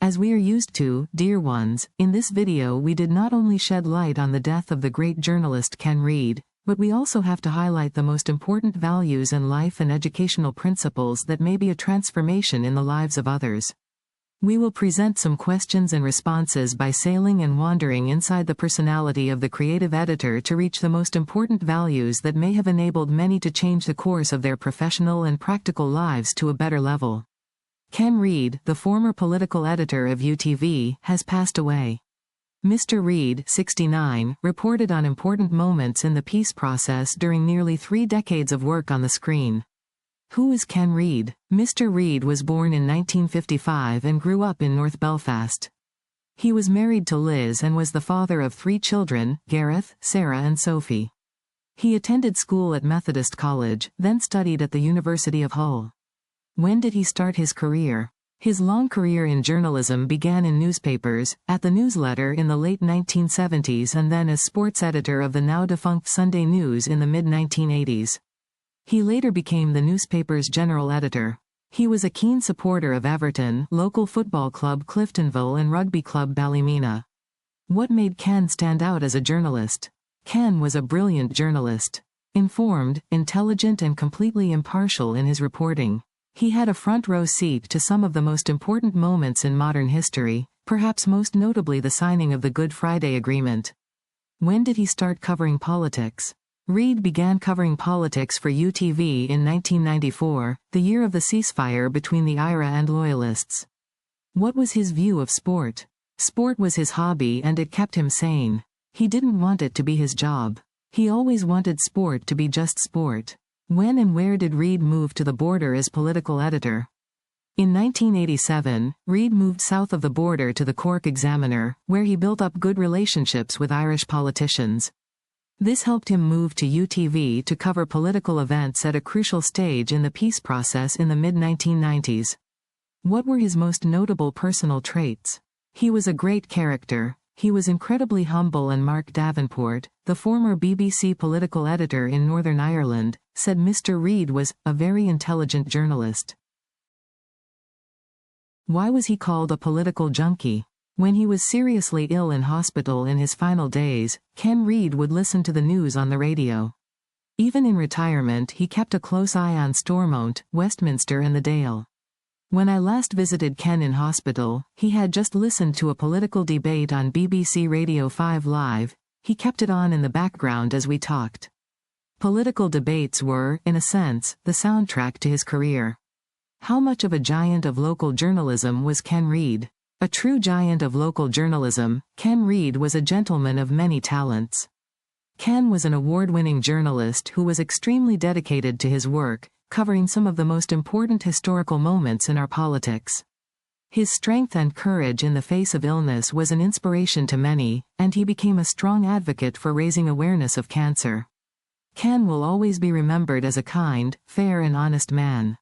As we are used to, dear ones, in this video we did not only shed light on the death of the great journalist Ken Reid, but we also have to highlight the most important values and life and educational principles that may be a transformation in the lives of others. We will present some questions and responses by sailing and wandering inside the personality of the creative editor to reach the most important values that may have enabled many to change the course of their professional and practical lives to a better level. Ken Reid, the former political editor of UTV, has passed away. Mr. Reid, 69, reported on important moments in the peace process during nearly 3 decades of work on the screen. Who is Ken Reid? Mr. Reid was born in 1955 and grew up in North Belfast. He was married to Liz and was the father of 3 children, Gareth, Sarah and Sophie. He attended school at Methodist College, then studied at the University of Hull. When did he start his career? His long career in journalism began in newspapers, at the newsletter in the late 1970s and then as sports editor of the now-defunct Sunday News in the mid-1980s. He later became the newspaper's general editor. He was a keen supporter of Everton, local football club Cliftonville and rugby club Ballymena. What made Ken stand out as a journalist? Ken was a brilliant journalist. Informed, intelligent and completely impartial in his reporting. He had a front-row seat to some of the most important moments in modern history, perhaps most notably the signing of the Good Friday Agreement. When did he start covering politics? Reid began covering politics for UTV in 1994, the year of the ceasefire between the IRA and Loyalists. What was his view of sport? Sport was his hobby and it kept him sane. He didn't want it to be his job. He always wanted sport to be just sport. When and where did Reid move to the border as political editor? In 1987, Reid moved south of the border to the Cork Examiner, where he built up good relationships with Irish politicians. This helped him move to UTV to cover political events at a crucial stage in the peace process in the mid-1990s. What were his most notable personal traits? He was a great character. He was incredibly humble, and Mark Davenport, the former BBC political editor in Northern Ireland, said Mr. Reid was a very intelligent journalist. Why was he called a political junkie? When he was seriously ill in hospital in his final days, Ken Reid would listen to the news on the radio. Even in retirement, he kept a close eye on Stormont, Westminster and the Dale. When I last visited Ken in hospital, he had just listened to a political debate on BBC Radio 5 Live. He kept it on in the background as we talked. Political debates were, in a sense, the soundtrack to his career. How much of a giant of local journalism was Ken Reid? A true giant of local journalism, Ken Reid was a gentleman of many talents. Ken was an award-winning journalist who was extremely dedicated to his work, covering some of the most important historical moments in our politics. His strength and courage in the face of illness was an inspiration to many, and he became a strong advocate for raising awareness of cancer. Ken will always be remembered as a kind, fair and honest man.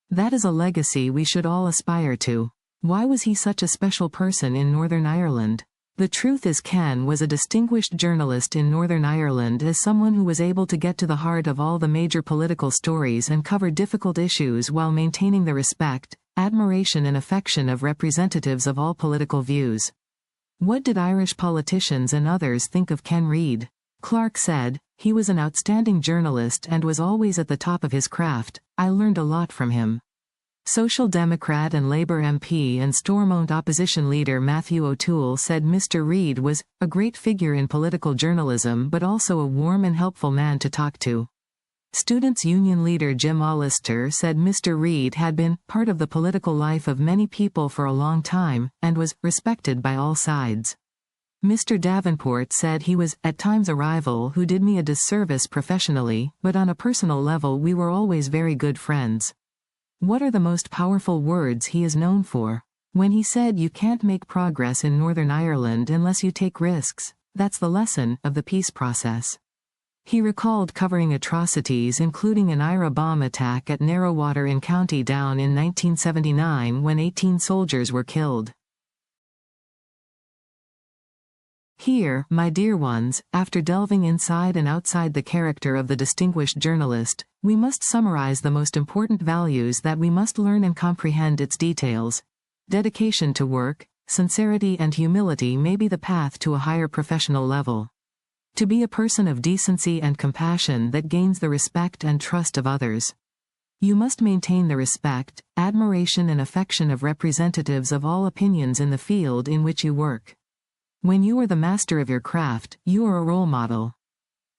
That is a legacy we should all aspire to. Why was he such a special person in Northern Ireland? The truth is, Ken was a distinguished journalist in Northern Ireland as someone who was able to get to the heart of all the major political stories and cover difficult issues while maintaining the respect, admiration and affection of representatives of all political views. What did Irish politicians and others think of Ken Reid? Clark said, "He was an outstanding journalist and was always at the top of his craft. I learned a lot from him." Social Democrat and Labour MP and Stormont opposition leader Matthew O'Toole said Mr. Reid was a great figure in political journalism but also a warm and helpful man to talk to. Students' Union leader Jim Allister said Mr. Reid had been part of the political life of many people for a long time, and was respected by all sides. Mr. Davenport said he was, at times, a rival who did me a disservice professionally, but on a personal level we were always very good friends. What are the most powerful words he is known for? When he said you can't make progress in Northern Ireland unless you take risks, that's the lesson of the peace process. He recalled covering atrocities including an IRA bomb attack at Narrowwater in County Down in 1979 when 18 soldiers were killed. Here, my dear ones, after delving inside and outside the character of the distinguished journalist, we must summarize the most important values that we must learn and comprehend its details. Dedication to work, sincerity and humility may be the path to a higher professional level. To be a person of decency and compassion that gains the respect and trust of others. You must maintain the respect, admiration and affection of representatives of all opinions in the field in which you work. When you are the master of your craft, you are a role model.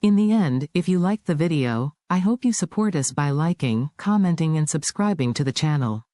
In the end, if you liked the video, I hope you support us by liking, commenting and subscribing to the channel.